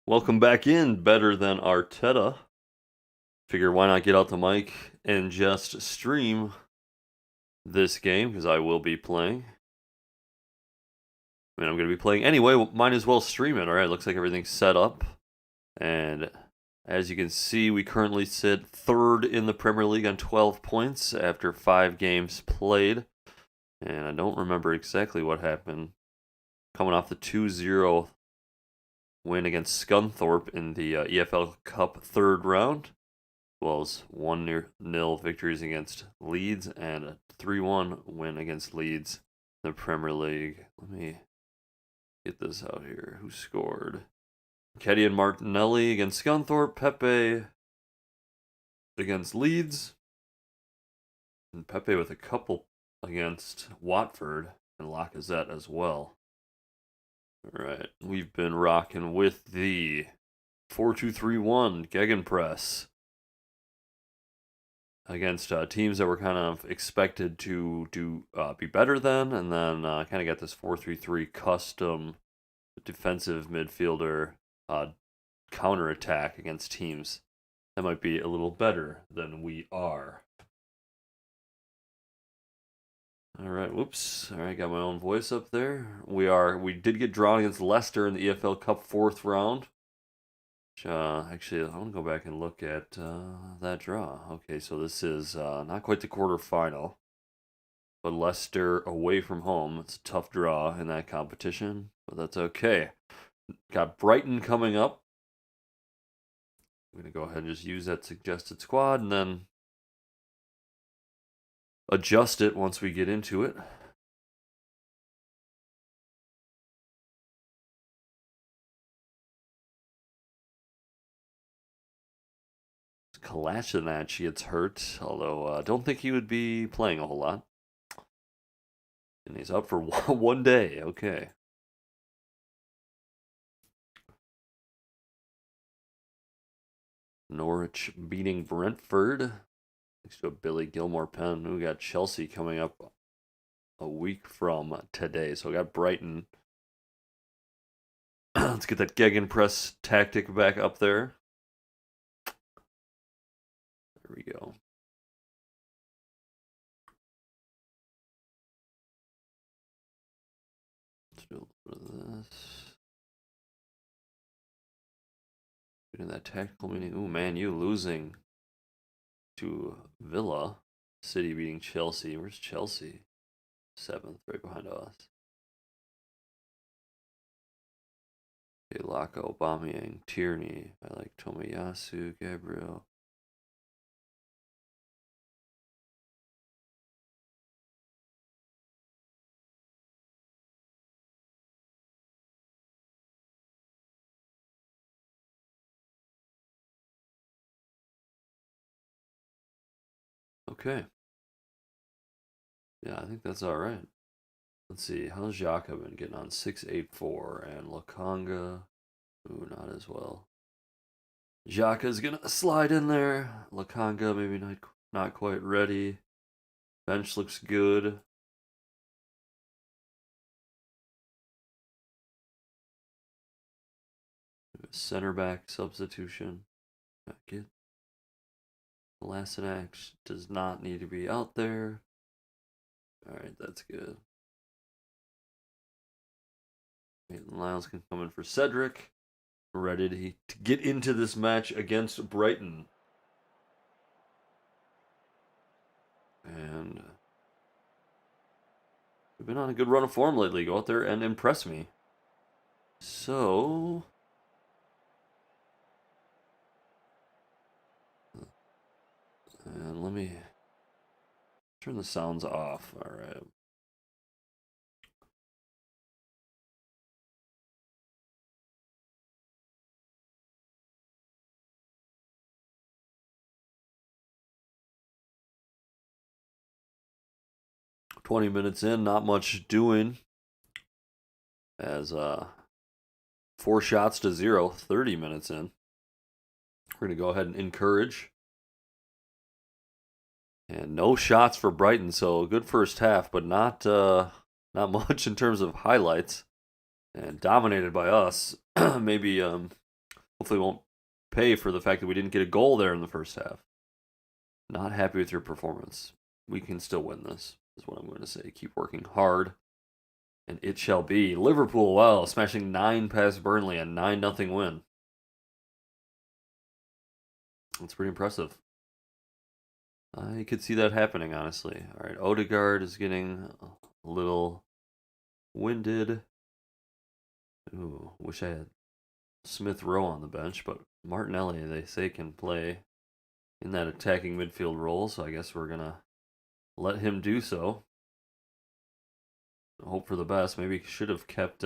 Welcome back in, Better Than Arteta. Figure why not get out the mic and just stream this game, because I will be playing. I'm going to be playing anyway, might as well stream it. Alright, looks like everything's set up. And as you can see, we currently sit third in the Premier League on 12 points after 5 games played. And I don't remember exactly what happened. Coming off the 2-0 win against Scunthorpe in the EFL Cup third round, as well as 1-0 victories against Leeds and a 3-1 win against Leeds in the Premier League. Let me get this out here. Who scored? Keddy and Martinelli against Scunthorpe, Pepe against Leeds, and Pepe with a couple against Watford and Lacazette as well. Alright, we've been rocking with the 4-2-3-1 Gegenpress against teams that were kind of expected to be better than, and then kind of got this 4-3-3 custom defensive midfielder counterattack against teams that might be a little better than we are. Alright, whoops. Alright, got my own voice up there. We did get drawn against Leicester in the EFL Cup 4th round. Actually, I want to go back and look at that draw. Okay, so this is not quite the quarterfinal, but Leicester away from home. It's a tough draw in that competition, but that's okay. Got Brighton coming up. I'm going to go ahead and just use that suggested squad and then adjust it once we get into it. Kolasinac gets hurt, although I don't think he would be playing a whole lot. And he's up for one day, okay. Norwich beating Brentford. Next to a Billy Gilmore pen. We got Chelsea coming up a week from today. So we got Brighton. Let's get that Gegenpress tactic back up there. There we go. Let's do a little bit of this. In that tactical meeting. Ooh, man, you losing to Villa. City beating Chelsea. Where's Chelsea? 7th, right behind us. Okay, Lasso, Aubameyang, Tierney. I like Tomiyasu, Gabriel. Okay. Yeah, I think that's alright. Let's see, how's Xhaka been getting on? 684, and Lakanga, ooh, not as well. Xhaka's gonna slide in there. Lakanga maybe not quite ready. Bench looks good. Center back substitution. Get Kolasinac does not need to be out there. Alright, that's good. Maitland Niles can come in for Cedric. Ready to get into this match against Brighton. And we've been on a good run of form lately. Go out there and impress me. So, and let me turn the sounds off. All right. "20 minutes in, not much doing. As 4 shots to 0, 30 minutes in. We're going to go ahead and encourage. And no shots for Brighton, so good first half, but not much in terms of highlights. And dominated by us. Maybe hopefully won't pay for the fact that we didn't get a goal there in the first half. Not happy with your performance. We can still win this, is what I'm going to say. Keep working hard, and it shall be. Liverpool, wow, smashing 9 past Burnley, a 9-0 win. That's pretty impressive. I could see that happening, honestly. All right, Odegaard is getting a little winded. Ooh, wish I had Smith Rowe on the bench, but Martinelli, they say, can play in that attacking midfield role, so I guess we're going to let him do so. Hope for the best. Maybe should have kept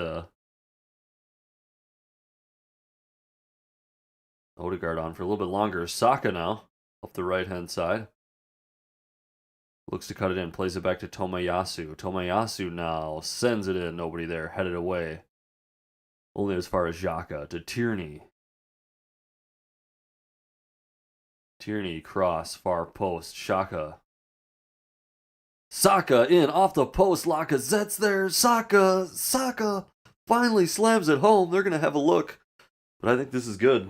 Odegaard on for a little bit longer. Saka now, up the right-hand side. Looks to cut it in, plays it back to Tomiyasu. Tomiyasu now sends it in, nobody there, headed away. Only as far as Xhaka to Tierney. Tierney, cross, far post, Xhaka. Saka in, off the post, Lacazette's there, Saka finally slams it home. They're going to have a look, but I think this is good.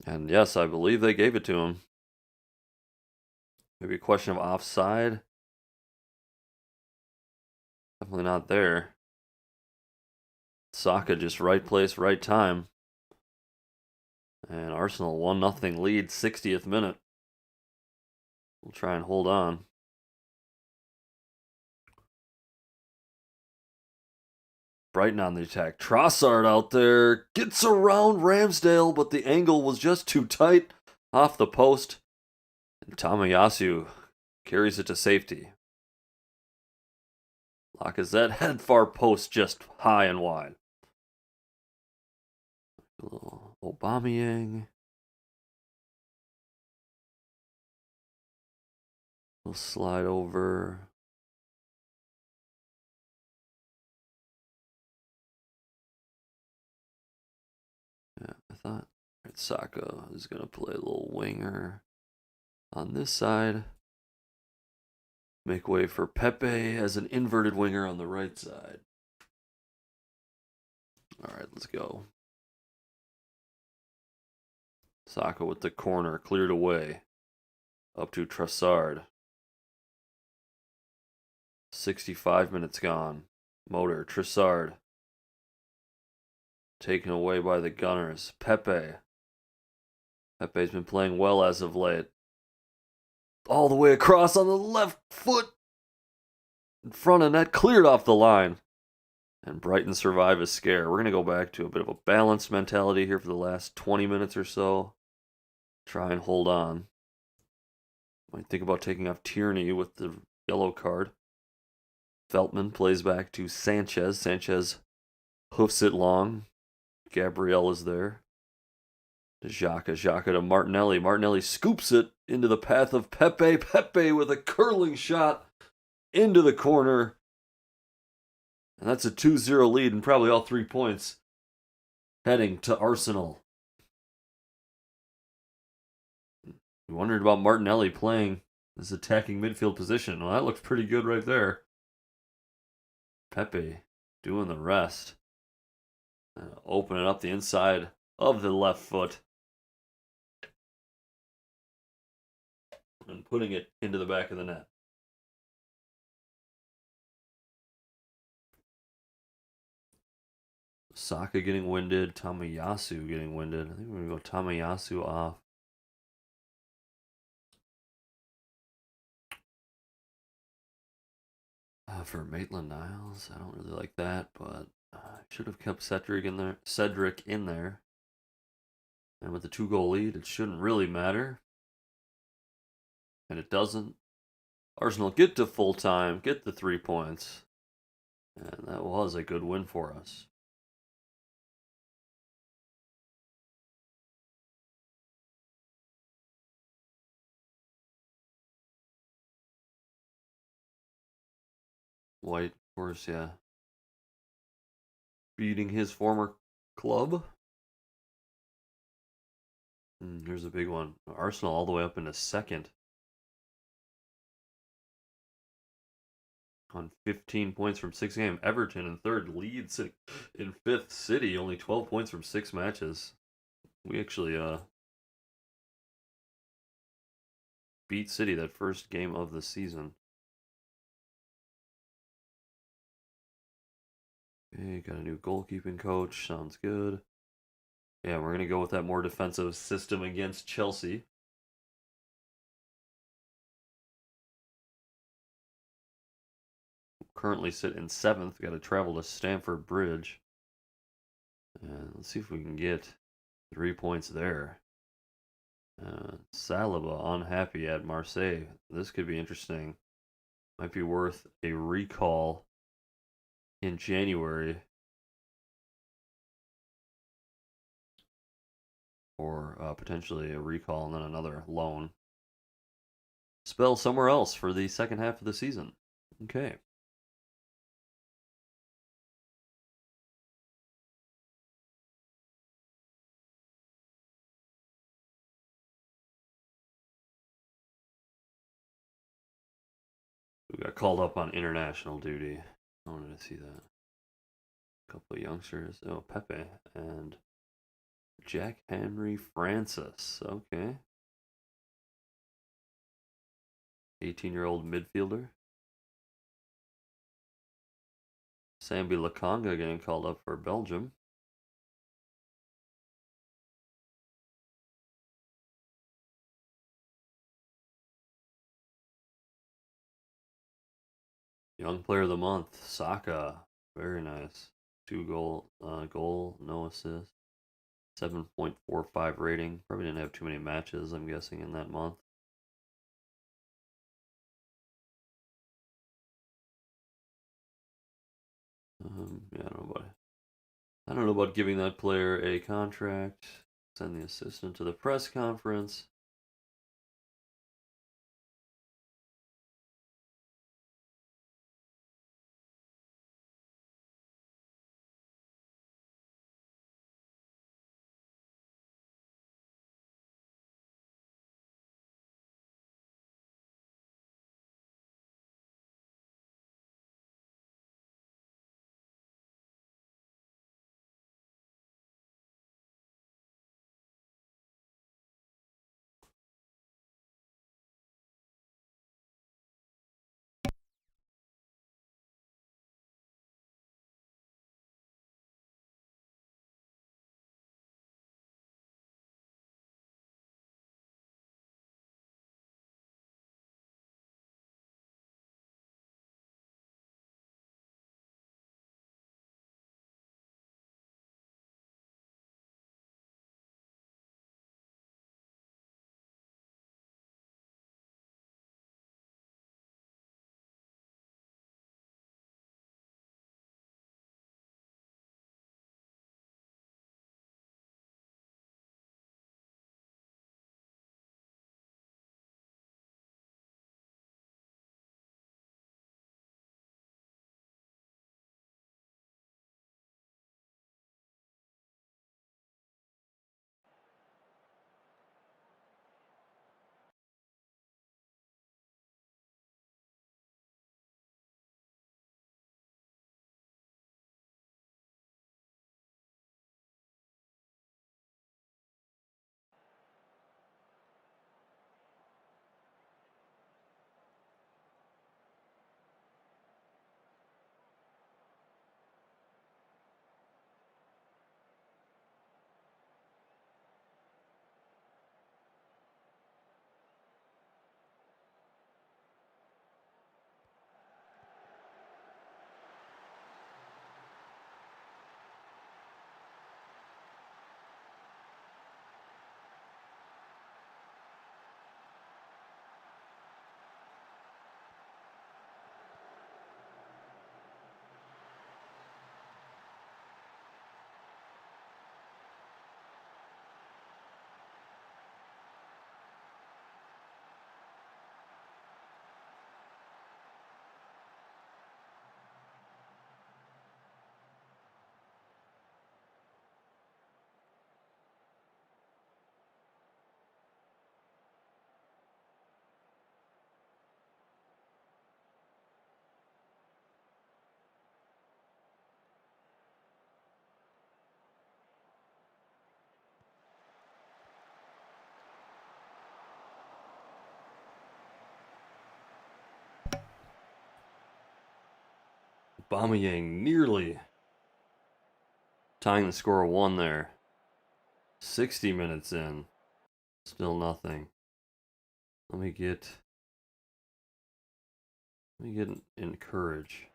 And yes, I believe they gave it to him. Maybe a question of offside. Definitely not there. Saka just right place, right time. And Arsenal 1-0 lead, 60th minute. We'll try and hold on. Brighton on the attack. Trossard out there. Gets around Ramsdale, but the angle was just too tight. Off the post. And Tomiyasu carries it to safety. Lacazette head far post, just high and wide. Aubameyang. We'll slide over. Yeah, I thought Saka is going to play a little winger on this side. Make way for Pepe as an inverted winger on the right side. All right, let's go. Saka with the corner, cleared away. Up to Trossard. 65 minutes gone. Motor, Trossard. Taken away by the Gunners. Pepe. Pepe's been playing well as of late. All the way across on the left foot. In front of net, cleared off the line. And Brighton survive a scare. We're going to go back to a bit of a balanced mentality here for the last 20 minutes or so. Try and hold on. Might think about taking off Tierney with the yellow card. Veltman plays back to Sanchez. Sanchez hoofs it long. Gabriel is there. To Xhaka. Xhaka to Martinelli. Martinelli scoops it into the path of Pepe. Pepe with a curling shot into the corner. And that's a 2-0 lead and probably all 3 points heading to Arsenal. We wondered about Martinelli playing this attacking midfield position. Well, that looks pretty good right there. Pepe doing the rest. Opening up the inside of the left foot. And putting it into the back of the net. Saka getting winded. Tomiyasu getting winded. I think we're going to go Tomiyasu off. For Maitland-Niles, I don't really like that, but I should have kept Cedric in there. And with the 2-goal lead, it shouldn't really matter. And it doesn't. Arsenal get to full time, get the 3 points. And that was a good win for us. White, of course, yeah. Beating his former club. Here's a big one. Arsenal all the way up into second. on 15 points from 6 games. Everton in third, Leeds in fifth, City only 12 points from 6 matches. We actually beat City that first game of the season. Okay, got a new goalkeeping coach. Sounds good. Yeah, we're going to go with that more defensive system against Chelsea. Currently sit in 7th. Got to travel to Stamford Bridge. And let's see if we can get 3 points there. Saliba unhappy at Marseille. This could be interesting. Might be worth a recall in January. Or potentially a recall and then another loan. Spell somewhere else for the second half of the season. Okay. We got called up on international duty. I wanted to see that. A couple of youngsters. Oh, Pepe and Jack Henry Francis. Okay. 18-year-old midfielder. Sambi Lakonga getting called up for Belgium. Young player of the month, Saka. Very nice. 2 goal, no assist. 7.45 rating. Probably didn't have too many matches, I'm guessing, in that month. Yeah, I don't know about giving that player a contract. Send the assistant to the press conference. Aubameyang nearly tying the score of 1 there. 60 minutes in. Still nothing. Let me get encourage.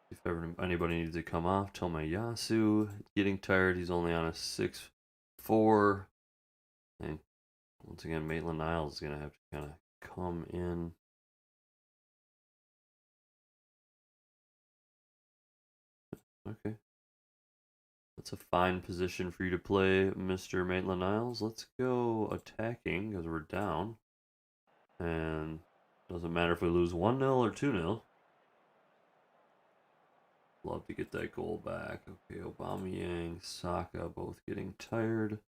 If ever anybody needs to come off, Tomiyasu getting tired. He's only on a 6-4. And once again, Maitland-Niles is going to have to kind of come in. Okay. That's a fine position for you to play, Mr. Maitland-Niles. Let's go attacking because we're down. And doesn't matter if we lose 1-0 or 2-0. Love to get that goal back. Okay, Aubameyang, Saka both getting tired.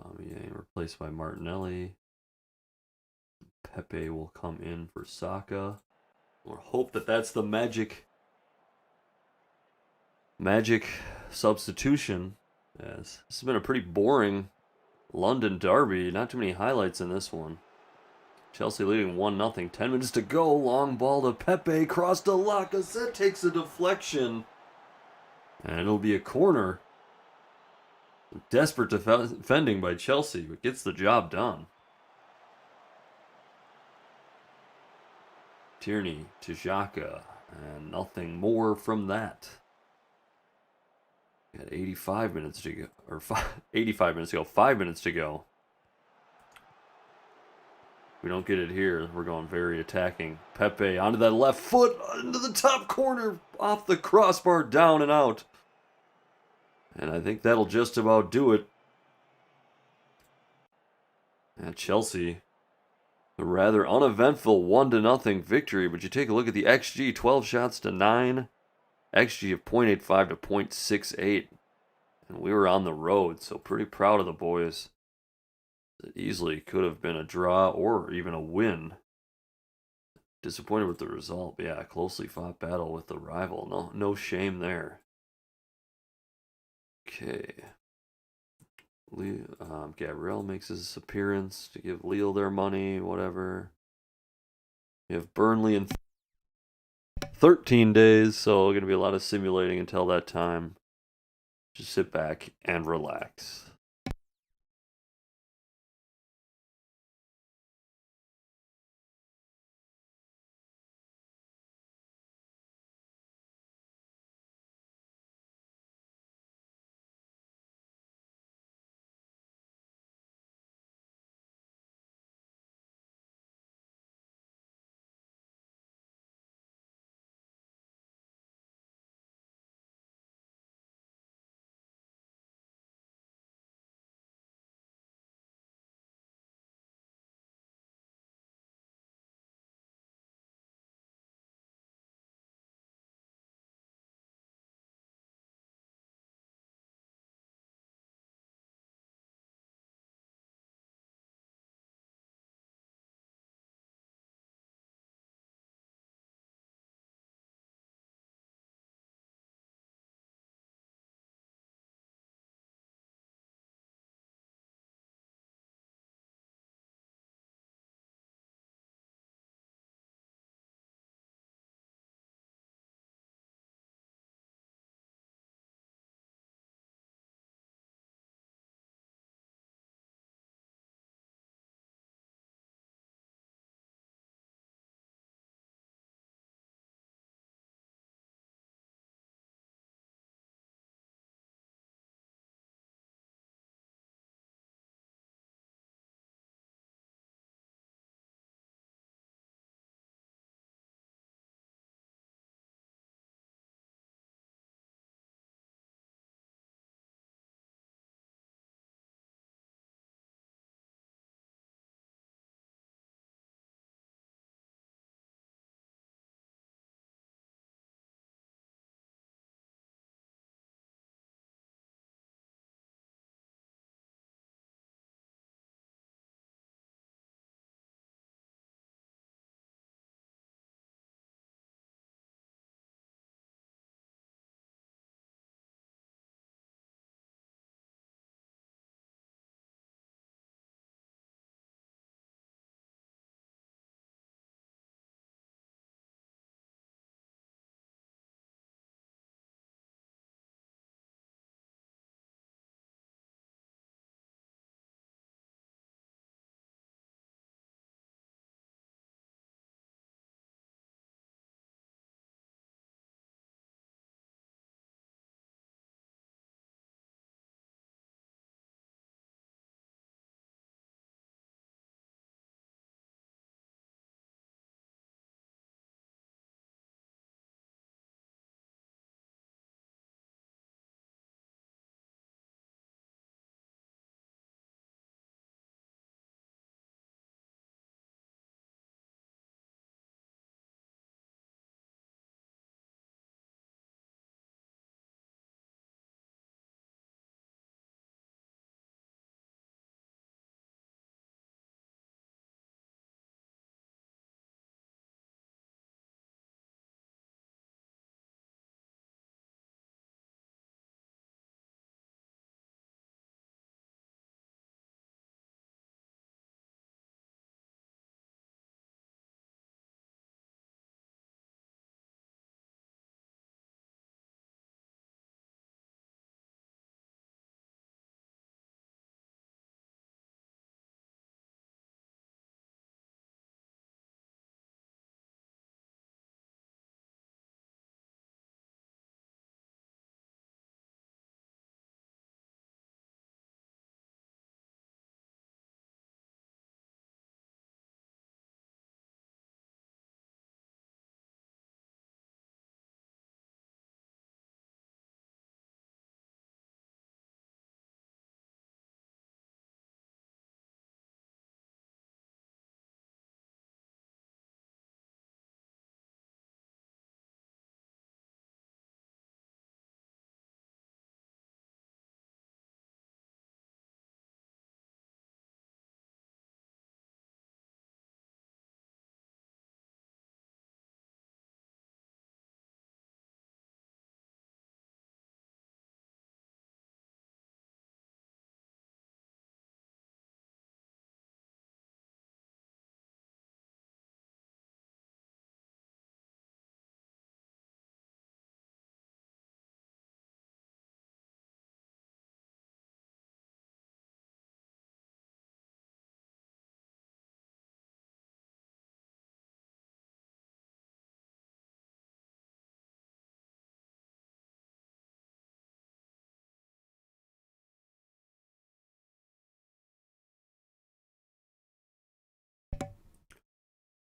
Aubameyang replaced by Martinelli. Pepe will come in for Saka. We'll hope that that's the magic substitution. Yes, this has been a pretty boring London derby. Not too many highlights in this one. Chelsea leading 1-0. 10 minutes to go. Long ball to Pepe. Cross to Lacazette. Takes a deflection. And it'll be a corner. Desperate defending by Chelsea, but gets the job done. Tierney to Xhaka. And nothing more from that. Got 85 minutes to go. Or 85 minutes to go. 5 minutes to go. We don't get it here. We're going very attacking. Pepe onto that left foot, into the top corner, off the crossbar, down and out. And I think that'll just about do it. And Chelsea, a rather uneventful 1-0 victory. But you take a look at the XG, 12 shots to 9. XG of 0.85 to 0.68. And we were on the road, so pretty proud of the boys. It easily could have been a draw or even a win. Disappointed with the result. But yeah, closely fought battle with the rival. No shame there. Okay. Gabriel makes his appearance to give Lille their money, whatever. We have Burnley in 13 days, so going to be a lot of simulating until that time. Just sit back and relax.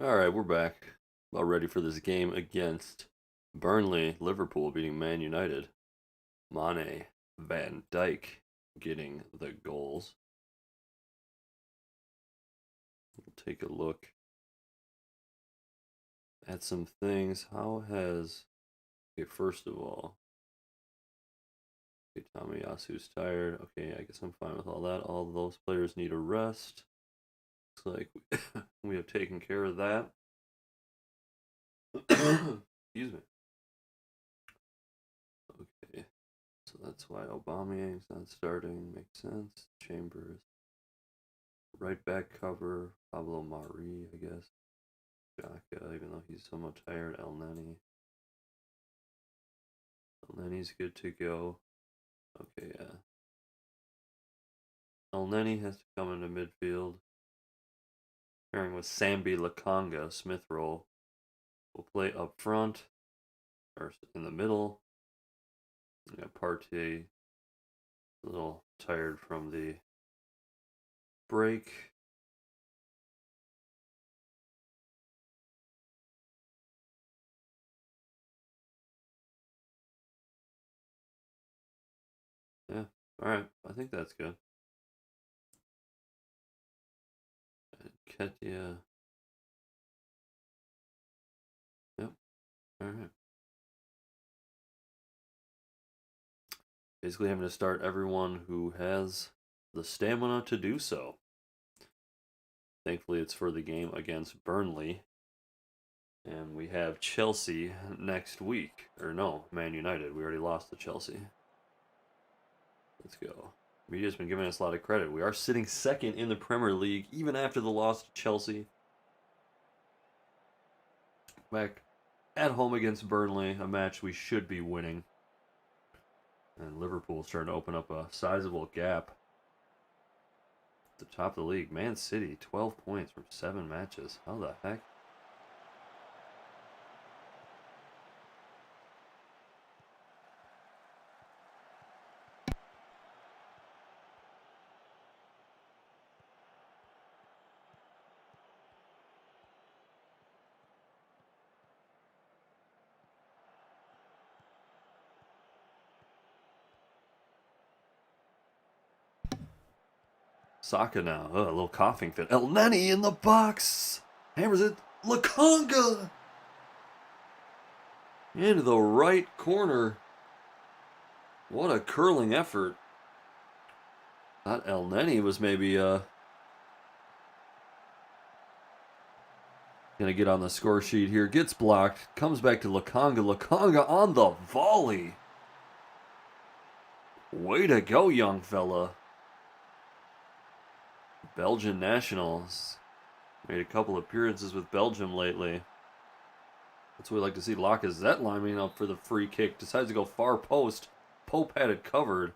All right, we're back. About ready for this game against Burnley. Liverpool beating Man United. Mane, Van Dijk getting the goals. We'll take a look at some things. How has... Okay, first of all... Okay, Tomiyasu's tired. Okay, I guess I'm fine with all that. All those players need a rest. Looks like we have taken care of that. Excuse me. Okay, so that's why Aubameyang's not starting. Makes sense. Chambers. Right back cover. Pablo Mari, I guess. Xhaka, even though he's somewhat tired. El Neni. El Neni's good to go. Okay, yeah. El Neni has to come into midfield. Pairing with Sambi Lakanga, Smith Rowe. Will play up front. Or in the middle. Yeah, Partey. A little tired from the break. Yeah, alright. I think that's good. Ketia. Yep. Alright. Basically having to start everyone who has the stamina to do so. Thankfully, it's for the game against Burnley. And we have Chelsea next week. Or no, Man United. We already lost to Chelsea. Let's go. Media's been giving us a lot of credit. We are sitting second in the Premier League, even after the loss to Chelsea. Back at home against Burnley, a match we should be winning. And Liverpool's starting to open up a sizable gap. At the top of the league. Man City, 12 points from 7 matches. How the heck? Saka now. A little coughing fit. El Neni in the box. Hammers it. Lakanga. Into the right corner. What a curling effort. Thought El Neni was maybe gonna get on the score sheet here. Gets blocked. Comes back to Lakanga. Lakanga on the volley. Way to go, young fella. Belgian nationals. Made a couple appearances with Belgium lately. That's what we like to see. Lacazette lining up for the free kick. Decides to go far post. Pope had it covered.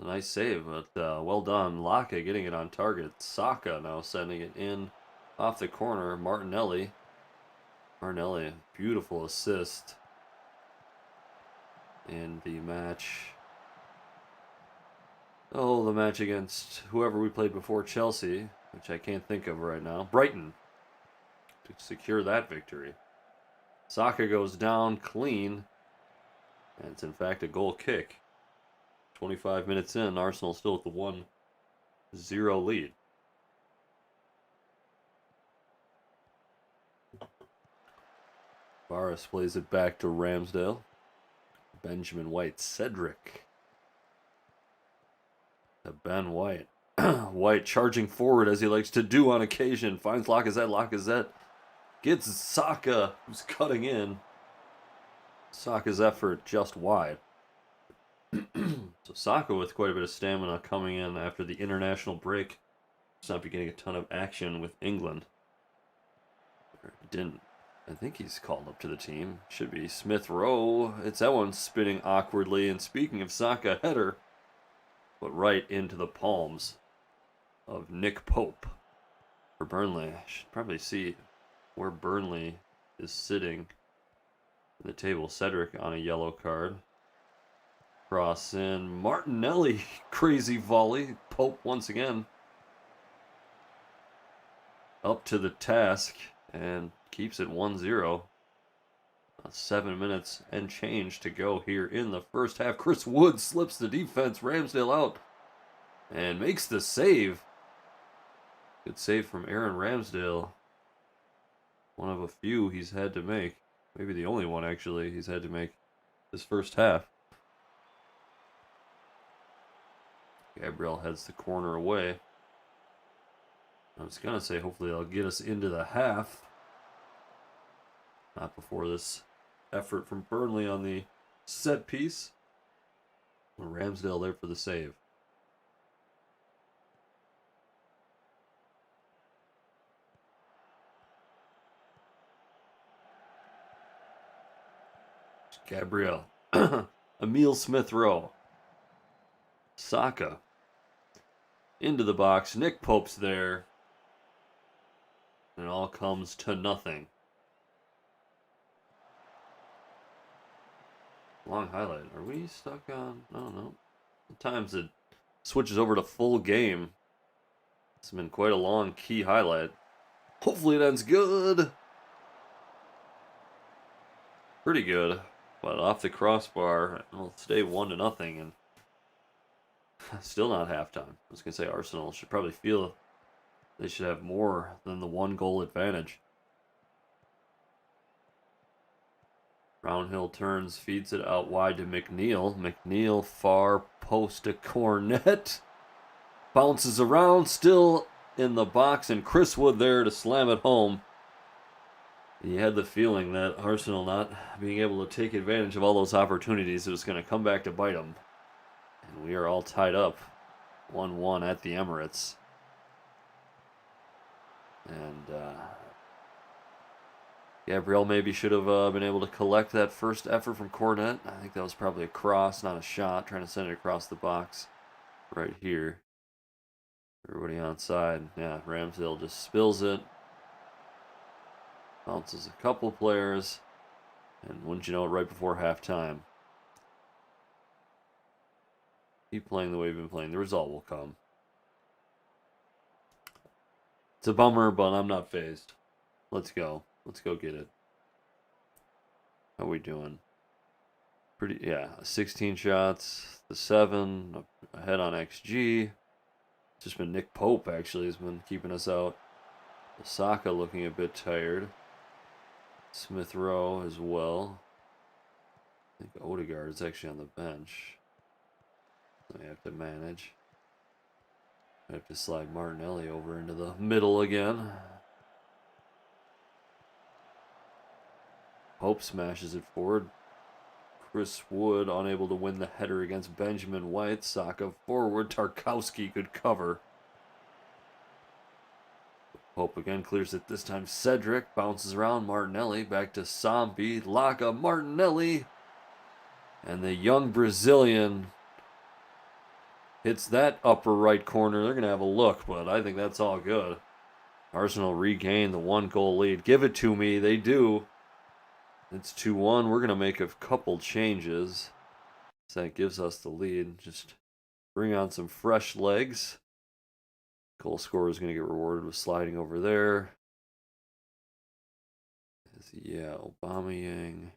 A nice save, but well done. Laka getting it on target. Saka now sending it in off the corner. Martinelli. Beautiful assist in the match. Oh, the match against whoever we played before Chelsea, which I can't think of right now. Brighton. To secure that victory. Saka goes down clean. And it's in fact a goal kick. 25 minutes in, Arsenal still at the 1-0 lead. Barras plays it back to Ramsdale. Benjamin White. Cedric. Ben White. White charging forward as he likes to do on occasion. Finds Lacazette. Lacazette gets Saka, who's cutting in. Saka's effort just wide. So Saka with quite a bit of stamina coming in after the international break. He's not beginning a ton of action with England. Didn't. I think he's called up to the team. Should be Smith Rowe. It's that one spinning awkwardly. And speaking of Saka, header. But right into the palms of Nick Pope for Burnley. I should probably see where Burnley is sitting in the table. Cedric on a yellow card. Cross in. Martinelli. Crazy volley. Pope once again. up to the task and keeps it 1-0. 7 minutes and change to go here in the first half. Chris Wood slips the defense. Ramsdale out and makes the save. Good save from Aaron Ramsdale. One of a few he's had to make. Maybe the only one, actually, he's had to make this first half. Gabriel heads the corner away. I was going to say, hopefully they'll get us into the half. Not before this effort from Burnley on the set piece. Ramsdale there for the save. Gabriel. Emile Smith-Rowe. Saka. Into the box. Nick Pope's there. And it all comes to nothing. Long highlight. Are we stuck on? I don't know. Sometimes it switches over to full game. It's been quite a long key highlight. Hopefully it ends good. Pretty good. But off the crossbar, it'll stay 1-0, and still not halftime. I was going to say Arsenal should probably feel they should have more than the 1-goal advantage. Brownhill turns, feeds it out wide to McNeil. McNeil far post to Cornet. Bounces around, still in the box, and Chris Wood there to slam it home. You had the feeling that Arsenal not being able to take advantage of all those opportunities, it was going to come back to bite them. And we are all tied up 1-1 at the Emirates. And Gabriel maybe should have been able to collect that first effort from Cornet. I think that was probably a cross, not a shot, trying to send it across the box right here. Everybody on side. Yeah, Ramsdale just spills it. Bounces a couple players, and wouldn't you know it, right before halftime. Keep playing the way we've been playing. The result will come. It's a bummer, but I'm not fazed. Let's go. Let's go get it. How we doing? Pretty, yeah. 16 shots, the 7, ahead on XG. It's just been Nick Pope, actually, has been keeping us out. Saka looking a bit tired. Smith-Rowe as well. I think Odegaard is actually on the bench. I have to manage. I have to slide Martinelli over into the middle again. Pope smashes it forward. Chris Wood unable to win the header against Benjamin White. Saka forward. Tarkowski could cover. Pope again clears it, this time Cedric bounces around. Martinelli back to Sambi. Laka, Martinelli. And the young Brazilian hits that upper right corner. They're going to have a look, but I think that's all good. Arsenal regain the 1-goal lead. Give it to me. They do. It's 2-1. We're going to make a couple changes. So that gives us the lead. Just bring on some fresh legs. Goal scorer is going to get rewarded with sliding over there. Yeah, Aubameyang.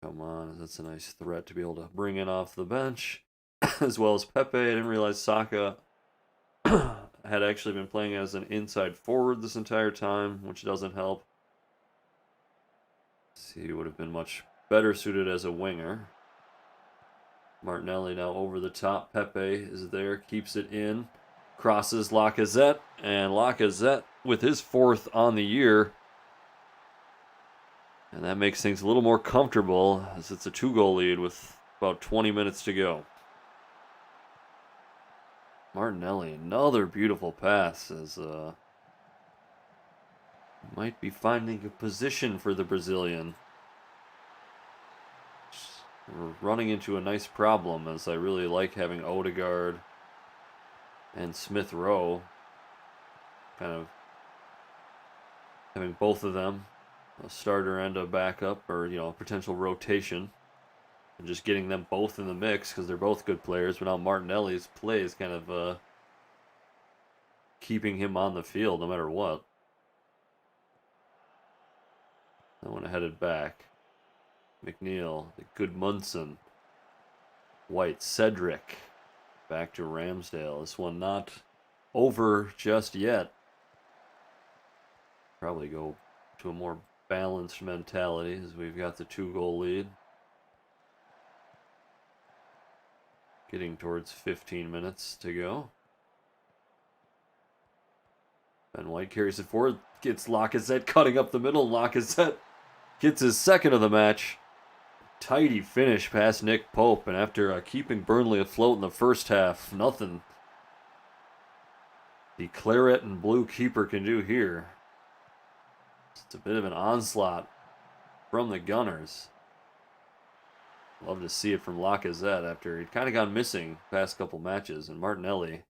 Come on, that's a nice threat to be able to bring in off the bench. As well as Pepe. I didn't realize Saka had actually been playing as an inside forward this entire time, which doesn't help. He would have been much better suited as a winger. Martinelli now over the top. Pepe is there, keeps it in. Crosses Lacazette, and Lacazette with his 4th on the year. And that makes things a little more comfortable as it's a 2-goal lead with about 20 minutes to go. Martinelli, another beautiful pass as might be finding a position for the Brazilian. We're running into a nice problem as I really like having Odegaard and Smith-Rowe, kind of having both of them, a starter and a backup, or, you know, a potential rotation, and just getting them both in the mix because they're both good players. But now Martinelli's play is kind of keeping him on the field no matter what. That one headed back. McNeil, good Munson. White, Cedric. Back to Ramsdale. This one not over just yet. Probably go to a more balanced mentality as we've got the 2-goal lead. Getting towards 15 minutes to go. Ben White carries it forward. Gets Lacazette cutting up the middle. Lacazette gets his second of the match. Tidy finish past Nick Pope. And after keeping Burnley afloat in the first half, nothing the claret and blue keeper can do here. It's a bit of an onslaught from the Gunners. Love to see it from Lacazette after he'd kind of gone missing the past couple matches. And Martinelli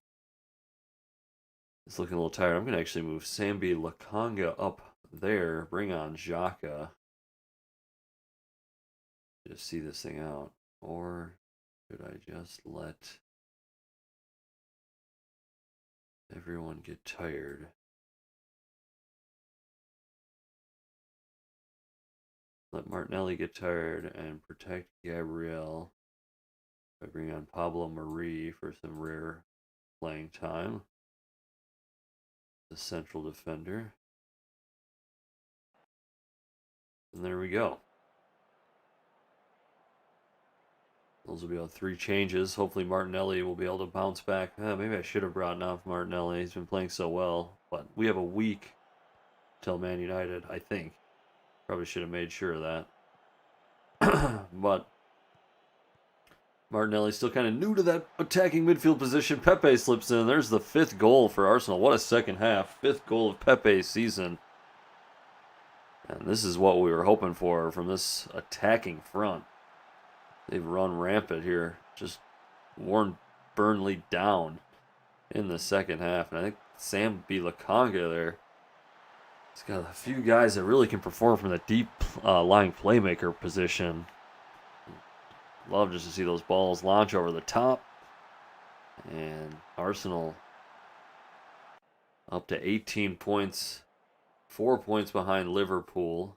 is looking a little tired. I'm going to actually move Sambi Lakanga up there. Bring on Xhaka. Just see this thing out. Or should I just let everyone get tired? Let Martinelli get tired and protect Gabriel by bringing on Pablo Marie for some rare playing time. The central defender. And there we go. Those will be all 3 changes. Hopefully Martinelli will be able to bounce back. Maybe I should have brought off Martinelli. He's been playing so well. But we have a week till Man United, I think. Probably should have made sure of that. But Martinelli's still kind of new to that attacking midfield position. Pepe slips in. There's the 5th goal for Arsenal. What a second half. 5th goal of Pepe's season. And this is what we were hoping for from this attacking front. They've run rampant here. Just worn Burnley down in the second half. And I think Sambi Lakanga there, he's got a few guys that really can perform from the deep lying playmaker position. Love just to see those balls launch over the top. And Arsenal up to 18 points. 4 points behind Liverpool.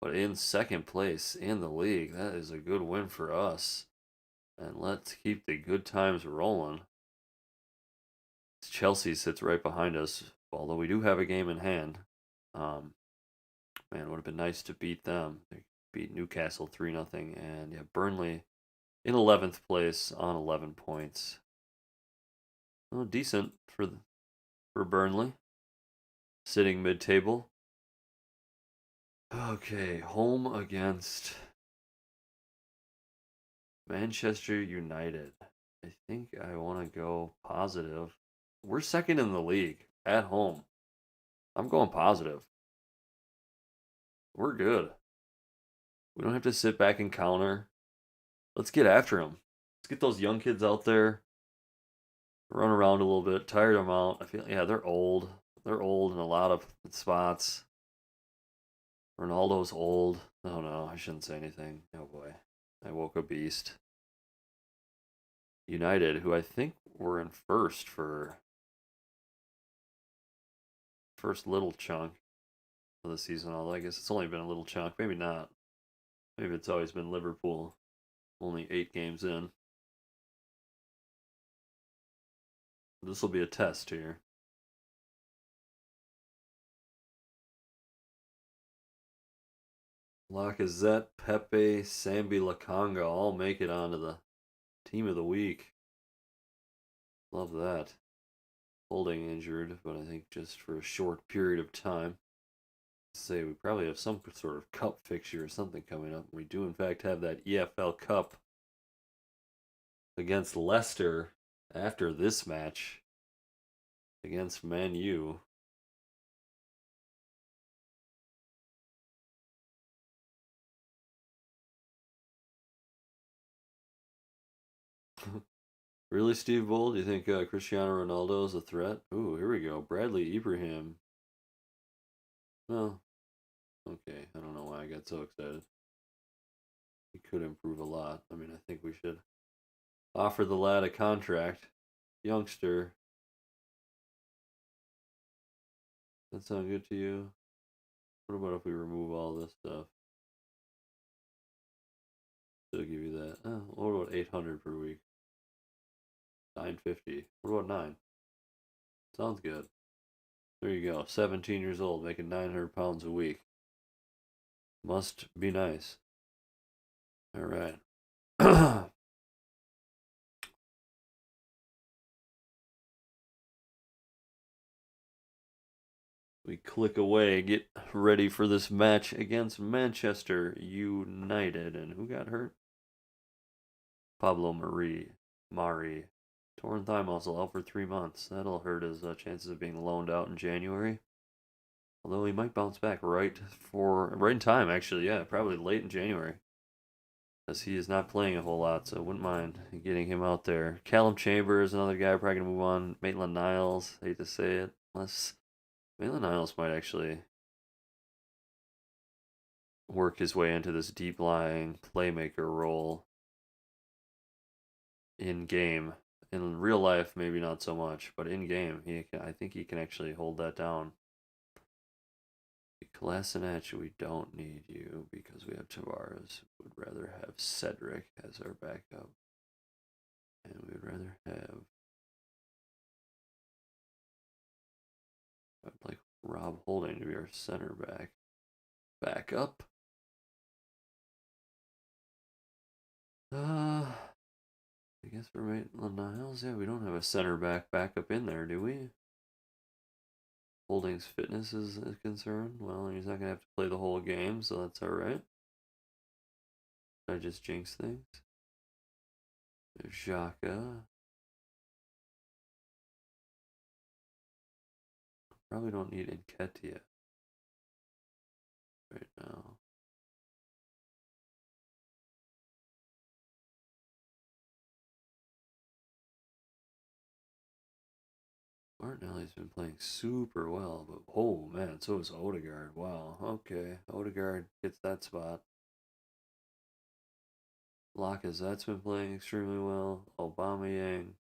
But in second place in the league. That is a good win for us. And let's keep the good times rolling. Chelsea sits right behind us. Although we do have a game in hand. Man, it would have been nice to beat them. They beat Newcastle 3-0. And yeah, Burnley in 11th place on 11 points. Well, decent for Burnley. Sitting mid-table. Okay, home against Manchester United. I think I want to go positive. We're second in the league at home. I'm going positive. We're good. We don't have to sit back and counter. Let's get after them. Let's get those young kids out there. Run around a little bit. Tire them out. I feel, yeah, they're old. They're old in a lot of spots. Ronaldo's old. Oh no, I shouldn't say anything. Oh boy. I woke a beast. United, who I think were in first for first little chunk of the season, although I guess it's only been a little chunk. Maybe not. Maybe it's always been Liverpool. Only 8 games in. This will be a test here. Lacazette, Pepe, Sambi Lakanga all make it onto the team of the week. Love that. Holding injured, but I think just for a short period of time. Say we probably have some sort of cup fixture or something coming up. We do in fact have that EFL Cup against Leicester after this match against Man U. Really, Steve Bull? Do you think Cristiano Ronaldo is a threat? Ooh, here we go. Bradley Ibrahim. No. Okay, I don't know why I got so excited. He could improve a lot. I mean, I think we should offer the lad a contract. Youngster. That sound good to you? What about if we remove all this stuff? Still give you that. Oh, what about 800 per week? 950. What about 9? Sounds good. There you go. 17 years old, making 900 pounds a week. Must be nice. All right. We click away, get ready for this match against Manchester United. And who got hurt? Pablo Mari. Torn thigh muscle out for 3 months. That'll hurt his chances of being loaned out in January. Although he might bounce back right in time, actually. Yeah, probably late in January. As he is not playing a whole lot, so I wouldn't mind getting him out there. Callum Chambers, another guy probably going to move on. Maitland-Niles, hate to say it. Unless Maitland-Niles might actually work his way into this deep-lying playmaker role in game. In real life, maybe not so much, but in game, I think he can actually hold that down. Kolasinac, we don't need you because we have Tavares. Would rather have Cedric as our backup. And we would rather have I'd like Rob Holding to be our center backup. I guess for Maitland-Niles, yeah, we don't have a center backup in there, do we? Holding's fitness is a concern. Well, he's not going to have to play the whole game, so that's alright. I just jinx things. There's Xhaka. Probably don't need Nketiah right now. Martinelli's been playing super well, but oh man, so is Odegaard. Wow, okay. Odegaard gets that spot. Lacazette's been playing extremely well. Aubameyang,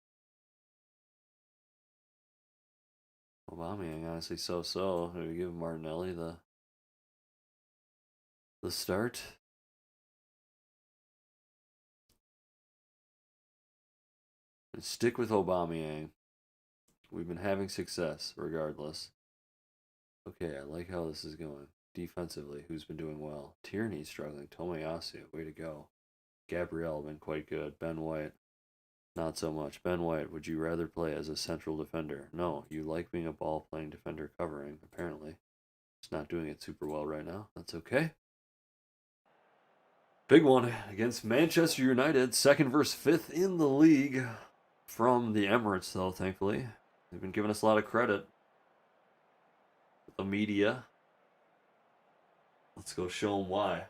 honestly, so. Do we give Martinelli the start? And stick with Aubameyang. We've been having success regardless. Okay, I like how this is going. Defensively, who's been doing well? Tierney struggling. Tomiyasu, way to go. Gabriel been quite good. Ben White, not so much. Ben White, would you rather play as a central defender? No, you like being a ball-playing defender covering, apparently. Just not doing it super well right now. That's okay. Big one against Manchester United, second versus fifth in the league from the Emirates, though, thankfully. They've been giving us a lot of credit. The media. Let's go show them why.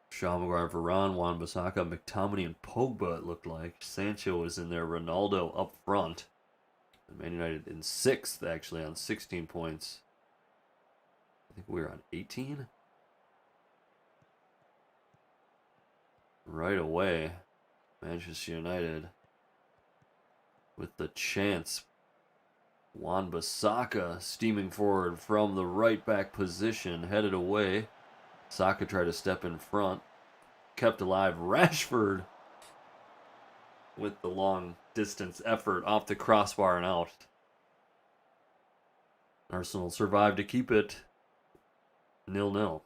Shaw, Maguire, Varane, Wan-Bissaka, McTominay, and Pogba, it looked like. Sancho is in there. Ronaldo up front. And Man United in 6th, actually, on 16 points. I think we're on 18. Right away, Manchester United with the chance. Wan-Bissaka steaming forward from the right back position, headed away. Saka tried to step in front, kept alive. Rashford with the long distance effort off the crossbar and out. Arsenal survived to keep it 0-0.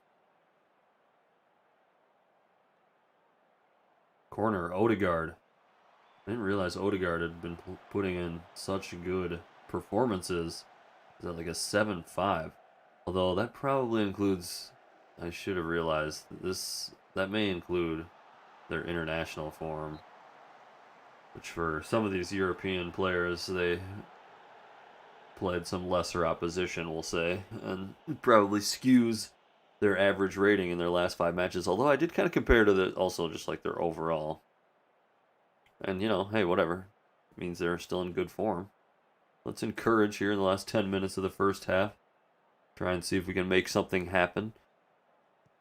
Corner, Odegaard. I didn't realize Odegaard had been putting in such good performances. Is that like a 7-5? Although that probably includes, I should have realized, that may include their international form. Which for some of these European players, they played some lesser opposition, we'll say. And it probably skews their average rating in their last 5 matches. Although I did kind of compare to also just like their overall. And, hey, whatever. It means they're still in good form. Let's encourage here in the last 10 minutes of the first half. Try and see if we can make something happen.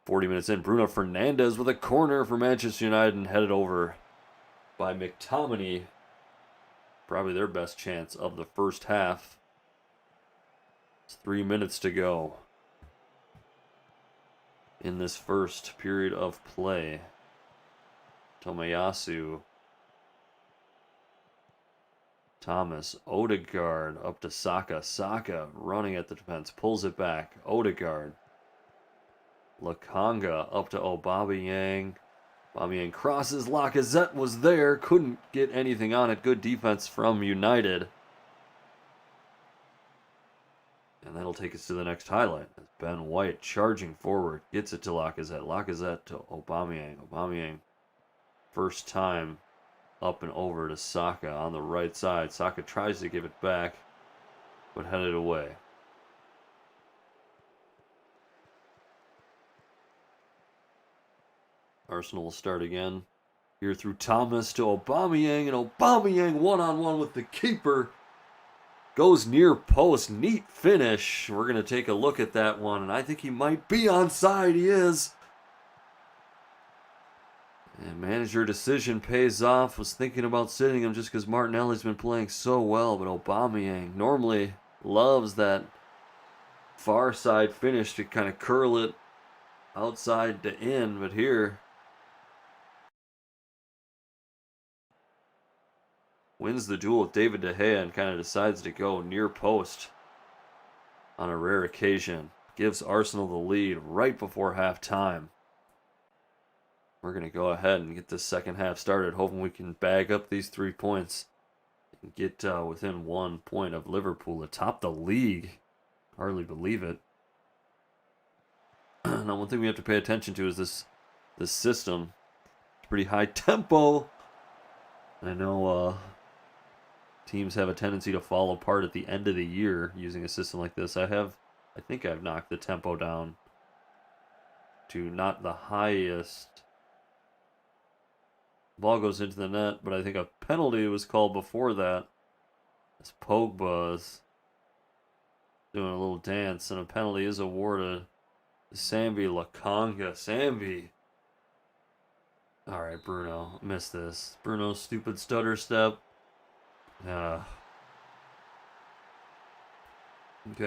40 minutes in, Bruno Fernandes with a corner for Manchester United and headed over by McTominay. Probably their best chance of the first half. It's 3 minutes to go in this first period of play. Tomiyasu. Thomas. Odegaard up to Saka. Saka running at the defense. Pulls it back. Odegaard. Lokonga up to Aubameyang. Aubameyang crosses. Lacazette was there. Couldn't get anything on it. Good defense from United. And that'll take us to the next highlight. Ben White charging forward. Gets it to Lacazette. Lacazette to Aubameyang. Aubameyang. First time up and over to Saka on the right side. Saka tries to give it back, but headed away. Arsenal will start again. Here through Thomas to Aubameyang, and Aubameyang one-on-one with the keeper. Goes near post. Neat finish. We're going to take a look at that one, and I think he might be onside. He is. And manager decision pays off. Was thinking about sitting him just because Martinelli's been playing so well, but Aubameyang normally loves that far side finish to kind of curl it outside to in, but here wins the duel with David De Gea and kind of decides to go near post on a rare occasion. Gives Arsenal the lead right before halftime. We're going to go ahead and get this second half started, hoping we can bag up these 3 points and get within 1 point of Liverpool atop the league. Hardly believe it. Now, one thing we have to pay attention to is this system. It's pretty high tempo. I know teams have a tendency to fall apart at the end of the year using a system like this. I think I've knocked the tempo down to not the highest. Ball goes into the net, but I think a penalty was called before that. As Pogba's doing a little dance, and a penalty is awarded to Sambi Lokonga. Sambi. All right, Bruno. Missed this. Bruno's stupid stutter step. Okay,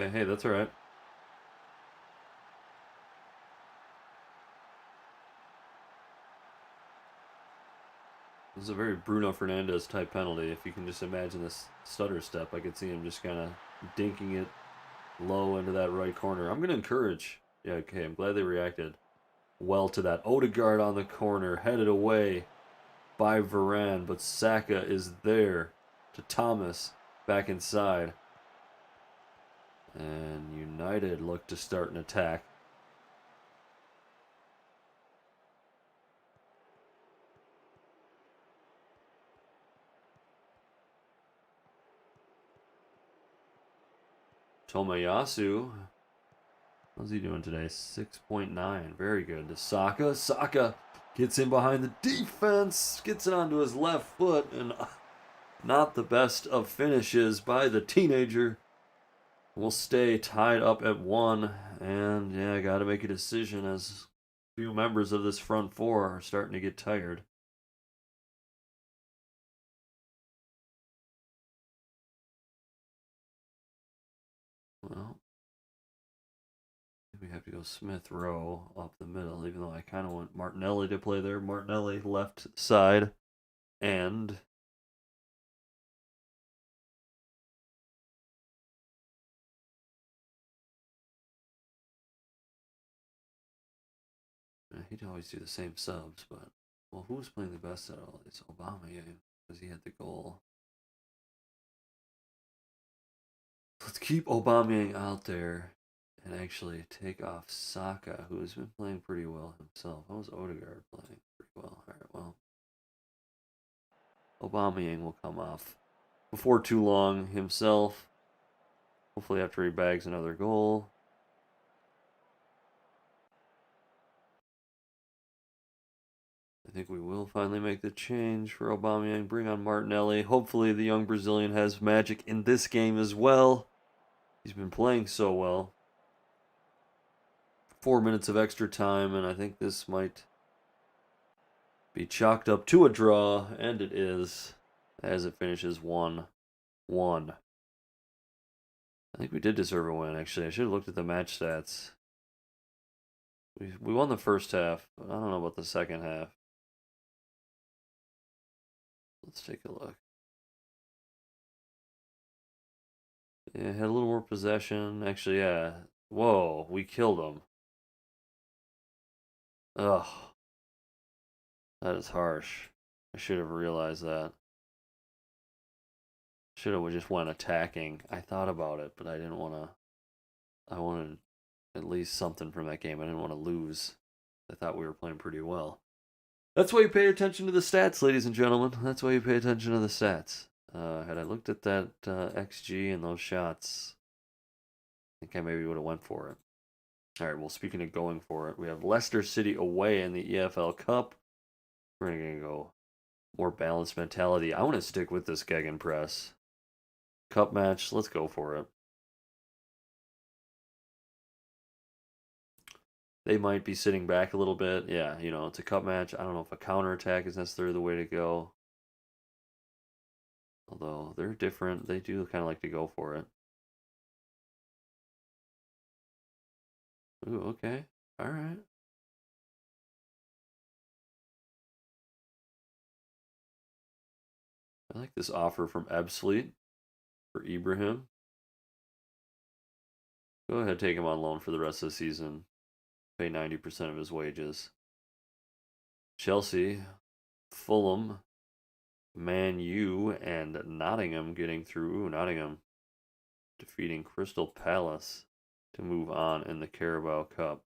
hey, that's all right. This is a very Bruno Fernandes type penalty. If you can just imagine this stutter step, I could see him just kind of dinking it low into that right corner. I'm going to encourage. Yeah, okay, I'm glad they reacted well to that. Odegaard on the corner, headed away by Varane, but Saka is there to Thomas, back inside. And United look to start an attack. Tomiyasu. How's he doing today? 6.9. Very good. To Saka. Saka gets in behind the defense. Gets it onto his left foot. And not the best of finishes by the teenager. We'll stay tied up at 1. And yeah, got to make a decision as a few members of this front four are starting to get tired. Well, we have to go Smith Rowe up the middle, even though I kind of want Martinelli to play there. Martinelli left side. And he'd always do the same subs, but well, who's playing the best at all? It's Aubameyang, because he had the goal. Let's keep Aubameyang out there and actually take off Saka, who has been playing pretty well himself. How was Odegaard playing pretty well? All right, well, Aubameyang will come off before too long himself. Hopefully after he bags another goal. I think we will finally make the change for Aubameyang. Bring on Martinelli. Hopefully the young Brazilian has magic in this game as well. He's been playing so well. 4 minutes of extra time, and I think this might be chalked up to a draw, and it is, as it finishes 1-1. I think we did deserve a win, actually. I should have looked at the match stats. We won the first half, but I don't know about the second half. Let's take a look. Yeah, had a little more possession. Actually, yeah. Whoa, we killed them. Ugh. That is harsh. I should have realized that. Should have just went attacking. I thought about it, but I didn't want to. I wanted at least something from that game. I didn't want to lose. I thought we were playing pretty well. That's why you pay attention to the stats, ladies and gentlemen. That's why you pay attention to the stats. Had I looked at that XG and those shots, I think I maybe would have went for it. All right, well, speaking of going for it, we have Leicester City away in the EFL Cup. We're going to go more balanced mentality. I want to stick with this Gegenpress. Cup match, let's go for it. They might be sitting back a little bit. Yeah, it's a cup match. I don't know if a counterattack is necessarily the way to go. Although they're different. They do kind of like to go for it. Ooh, okay. All right. I like this offer from Ebbsfleet for Ibrahim. Go ahead, take him on loan for the rest of the season. Pay 90% of his wages. Chelsea, Fulham, Man U, and Nottingham getting through. Ooh, Nottingham defeating Crystal Palace to move on in the Carabao Cup.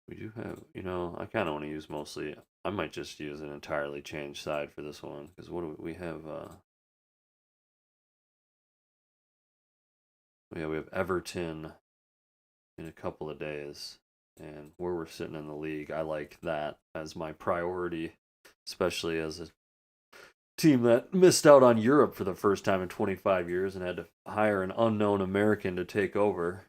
We do have, I kind of want to use mostly. I might just use an entirely changed side for this one because what do we have? Yeah, we have Everton in a couple of days, and where we're sitting in the league, I like that as my priority, especially as a team that missed out on Europe for the first time in 25 years and had to hire an unknown American to take over,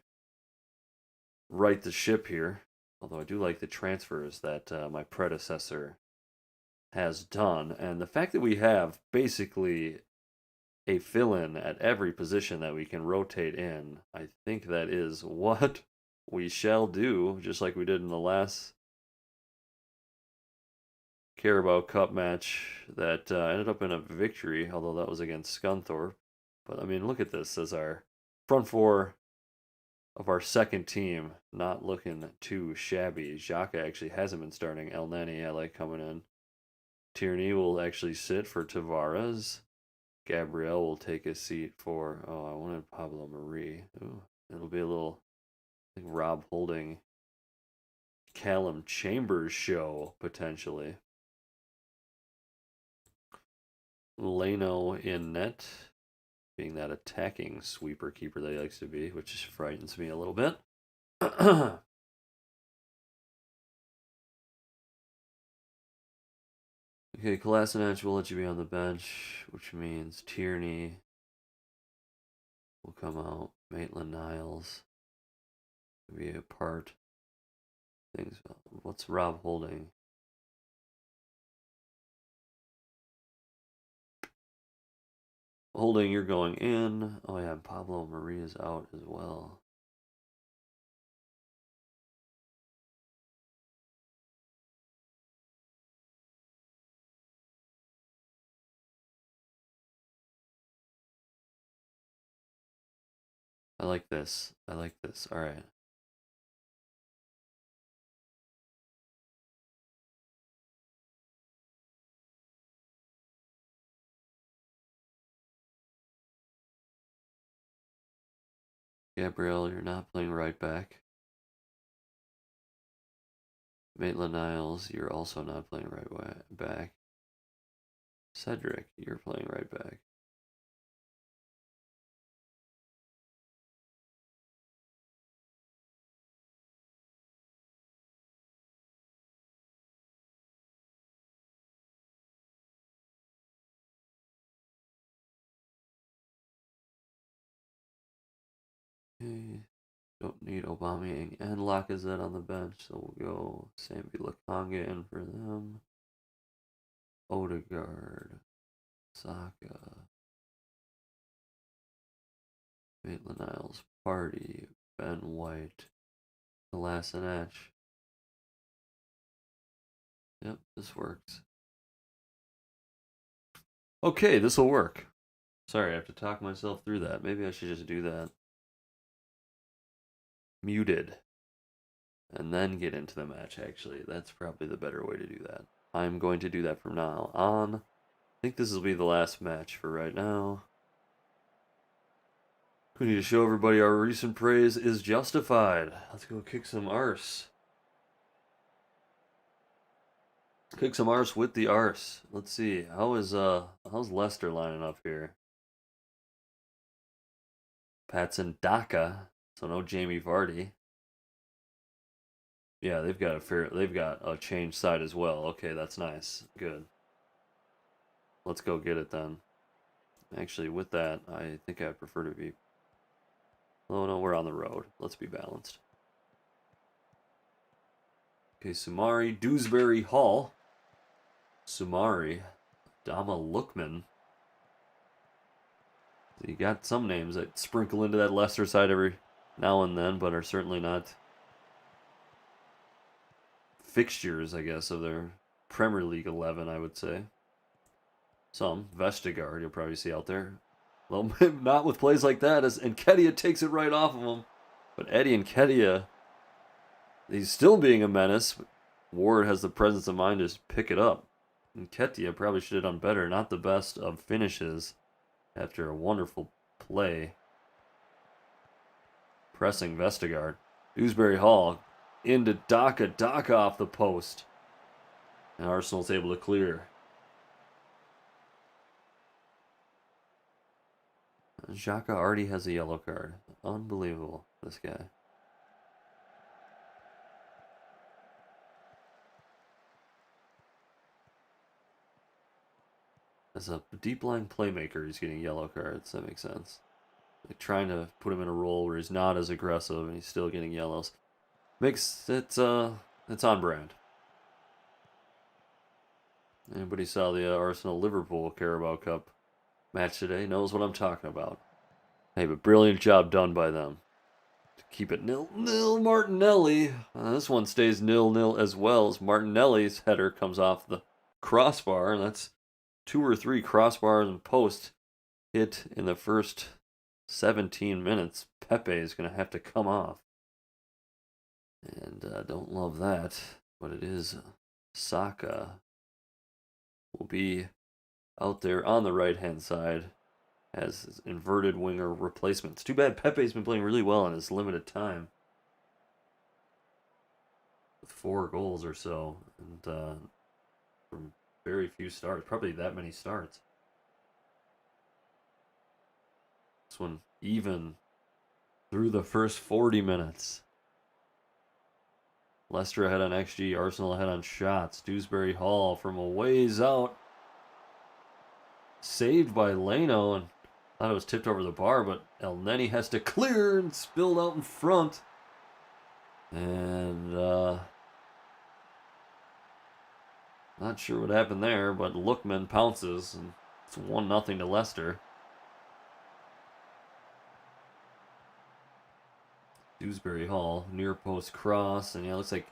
right the ship here. Although I do like the transfers that my predecessor has done, and the fact that we have basically a fill-in at every position that we can rotate in, I think that is what we shall do, just like we did in the last Carabao Cup match that ended up in a victory, although that was against Scunthorpe. But I mean, look at this as our front four of our second team, not looking too shabby. Xhaka actually hasn't been starting. El Neni, I like coming in. Tierney will actually sit for Tavares. Gabriel will take a seat for. Oh, I wanted Pablo Marie. Ooh, it'll be a little, I think, Rob Holding, Callum Chambers show potentially. Leno in net, being that attacking sweeper keeper that he likes to be, which frightens me a little bit. Okay, Kolasinac will let you be on the bench, which means Tierney will come out. Maitland-Niles will be a part. Things. What's Rob Holding? Holding, you're going in. Oh yeah, Pablo Maria's out as well. I like this. I like this. All right. Gabriel, you're not playing right back. Maitland-Niles, you're also not playing right back. Cedric, you're playing right back. Don't need Aubameyang and Lacazette on the bench, so we'll go Sambi Lakanga in for them. Odegaard, Saka, Maitland-Niles, Partey, Ben White, Kolasinac. Yep, this works. Okay, this will work. Sorry, I have to talk myself through that. Maybe I should just do that. Muted. And then get into the match, actually. That's probably the better way to do that. I'm going to do that from now on. I think this will be the last match for right now. We need to show everybody our recent praise is justified. Let's go kick some arse. Kick some arse with the arse. Let's see. How's Leicester lining up here? Patson Daka. So no Jamie Vardy. Yeah, they've got a change side as well. Okay, that's nice. Good. Let's go get it then. Actually, with that, I think I prefer to be... Oh no, we're on the road. Let's be balanced. Okay, Sumari, Dewsbury Hall. Sumari, Dama Lookman. You got some names that sprinkle into that Leicester side every now and then, but are certainly not fixtures, I guess, of their Premier League 11, I would say. Some. Vestergaard, you'll probably see out there. Well, not with plays like that, as Nketiah takes it right off of him. But Eddie Nketiah, he's still being a menace. Ward has the presence of mind to pick it up. Nketiah probably should have done better. Not the best of finishes after a wonderful play. Pressing Vestergaard. Dewsbury Hall into Daka. Daka off the post. And Arsenal's able to clear. Xhaka already has a yellow card. Unbelievable, this guy. As a deep line playmaker, he's getting yellow cards. That makes sense. Like trying to put him in a role where he's not as aggressive and he's still getting yellows. Makes it's on brand. Anybody saw the Arsenal-Liverpool Carabao Cup match today knows what I'm talking about. Hey, but brilliant job done by them. To keep it 0-0, Martinelli. This one stays 0-0 as well as Martinelli's header comes off the crossbar. And that's 2 or 3 crossbars and posts hit in the first 17 minutes. Pepe is going to have to come off. And don't love that. But it is Saka. Will be out there on the right-hand side as inverted winger replacements. Too bad Pepe's been playing really well in his limited time. With 4 goals or so. And from very few starts. Probably that many starts. This one even through the first 40 minutes. Leicester ahead on XG, Arsenal ahead on shots. Dewsbury Hall from a ways out. Saved by Leno, and thought it was tipped over the bar, but El Neni has to clear and spilled out in front. And not sure what happened there, but Lookman pounces, and it's 1-0 to Leicester. Dewsbury Hall, near post cross, and yeah, it looks like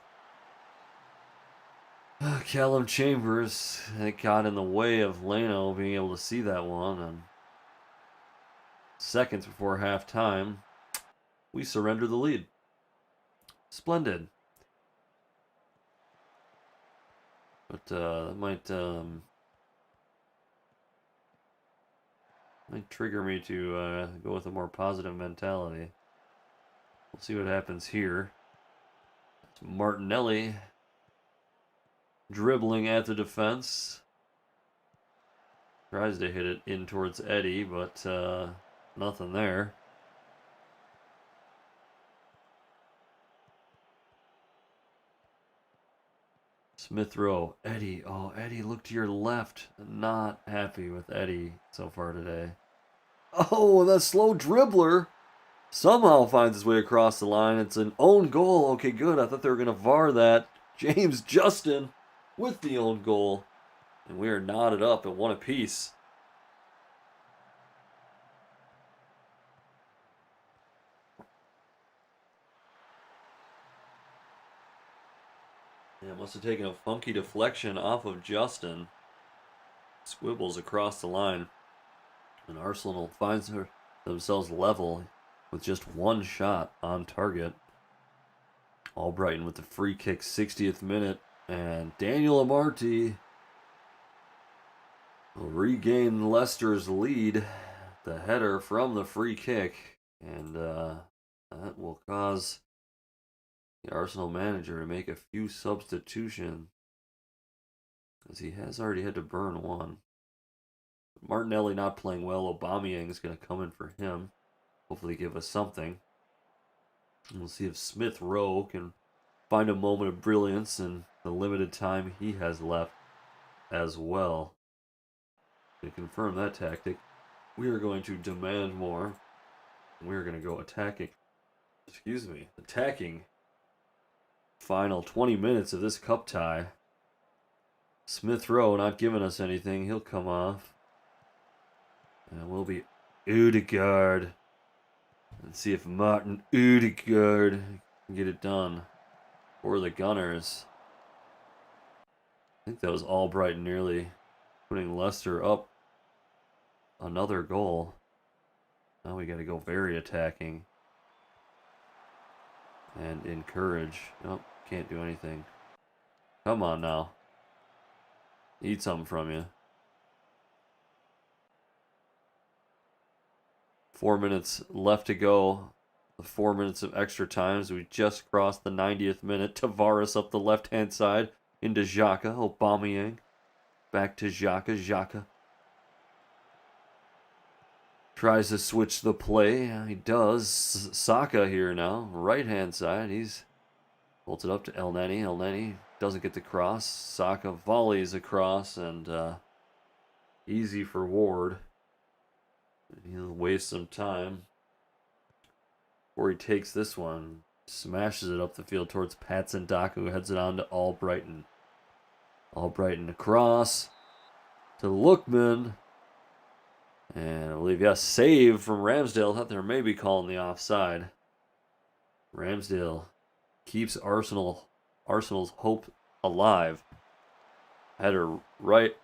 Callum Chambers got in the way of Leno being able to see that one. And seconds before halftime, we surrender the lead. Splendid. But that might trigger me to go with a more positive mentality. We'll see what happens here. It's Martinelli dribbling at the defense. Tries to hit it in towards Eddie, but nothing there. Smith Rowe, Eddie. Oh, Eddie, look to your left. Not happy with Eddie so far today. Oh, that slow dribbler. somehow finds his way across the line. It's an own goal. Okay, good. I thought they were going to VAR that. James Justin with the own goal. And we are knotted up at one apiece. Yeah, must have taken a funky deflection off of Justin. Squibbles across the line. And Arsenal finds themselves level with just one shot on target. Albrighton with the free kick, 60th minute. And Daniel Amarty will regain Leicester's lead. The header from the free kick. And that will cause the Arsenal manager to make a few substitutions, as he has already had to burn one. Martinelli not playing well. Aubameyang is going to come in for him. Hopefully give us something. And we'll see if Smith Rowe can find a moment of brilliance in the limited time he has left as well. To confirm that tactic, we are going to demand more. We're going to go attacking. Attacking. Final 20 minutes of this cup tie. Smith Rowe not giving us anything. He'll come off. And we'll be Odegaard. And see if Martin Odegaard can get it done for the Gunners. I think that was Albrighton nearly putting Leicester up another goal. Now we got to go very attacking. And encourage. Nope, can't do anything. Come on now. Need something from you. 4 minutes left to go. The 4 minutes of extra times. We just crossed the 90th minute. Tavares up the left-hand side into Xhaka. Aubameyang. Back to Xhaka. Xhaka tries to switch the play. He does. Saka here now. Right-hand side. He's holds it up to El Neni. El Neni doesn't get the cross. Saka volleys across, and easy for Ward. He'll waste some time before he takes this one. Smashes it up the field towards Patson Daka, who heads it on to Albrighton. Albrighton across to Lookman. And I believe, yes, save from Ramsdale. Thought they were maybe calling the offside. Ramsdale keeps Arsenal's hope alive. Header right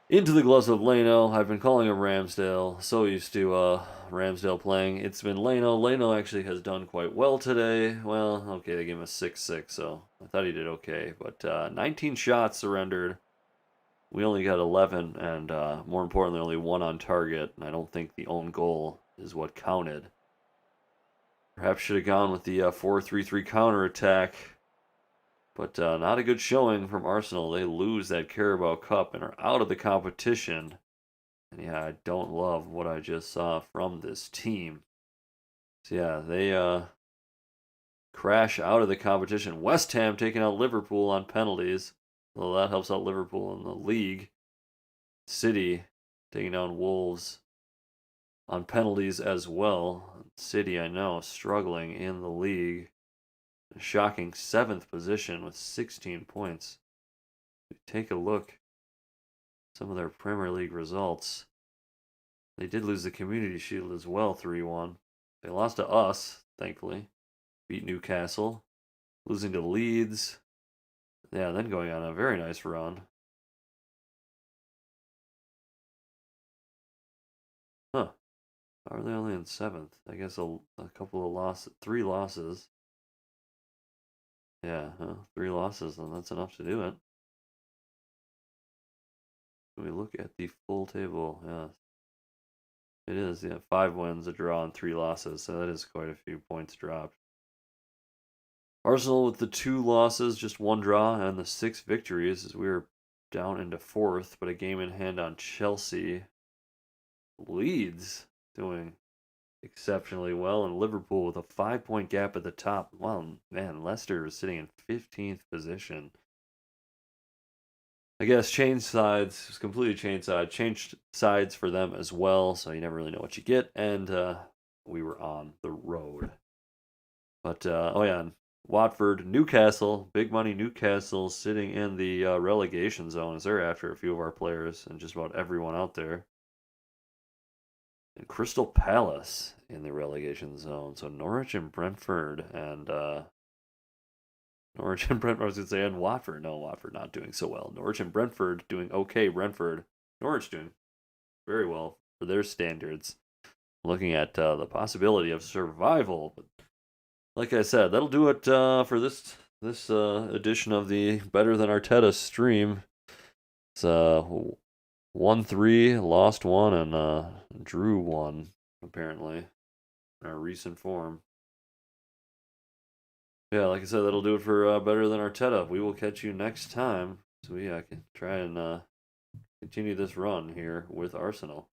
into the gloves of Leno. I've been calling him Ramsdale. So used to Ramsdale playing. It's been Leno. Leno actually has done quite well today. Well, okay, they gave him a 6-6, so I thought he did okay. But 19 shots surrendered. We only got 11, and more importantly, only one on target. And I don't think the own goal is what counted. Perhaps should have gone with the 4-3-3 counterattack. But not a good showing from Arsenal. They lose that Carabao Cup and are out of the competition. And yeah, I don't love what I just saw from this team. So yeah, they crash out of the competition. West Ham taking out Liverpool on penalties. Well, that helps out Liverpool in the league. City taking down Wolves on penalties as well. City, I know, struggling in the league. A shocking 7th position with 16 points. Take a look at some of their Premier League results. They did lose the Community Shield as well, 3-1. They lost to us, thankfully. Beat Newcastle. Losing to Leeds. Yeah, then going on a very nice run. Huh. Are they only in 7th? I guess a couple of losses, 3 losses. Yeah, 3 losses, and that's enough to do it. When we look at the full table, yeah. It is, yeah, 5 wins, a draw, and 3 losses, so that is quite a few points dropped. Arsenal with the 2 losses, just 1 draw, and the 6 victories as we are down into 4th, but a game in hand on Chelsea. Leeds doing exceptionally well, and Liverpool with a 5-point gap at the top. Wow, man, Leicester is sitting in 15th position. I guess changed sides, completely changed sides for them as well, so you never really know what you get. And we were on the road. But oh yeah, and Watford, Newcastle, big money Newcastle sitting in the relegation zone as they're after a few of our players and just about everyone out there. And Crystal Palace in the relegation zone. So Norwich and Brentford and Norwich and Brentford, I was going to say, and Watford. No, Watford not doing so well. Norwich and Brentford doing okay. Brentford, Norwich doing very well for their standards. Looking at the possibility of survival. But like I said, that'll do it for this edition of the Better Than Arteta stream. It's 1-3, lost one, and drew one, apparently, in our recent form. Yeah, like I said, that'll do it for Better Than Arteta. We will catch you next time. So, yeah, I can try and continue this run here with Arsenal.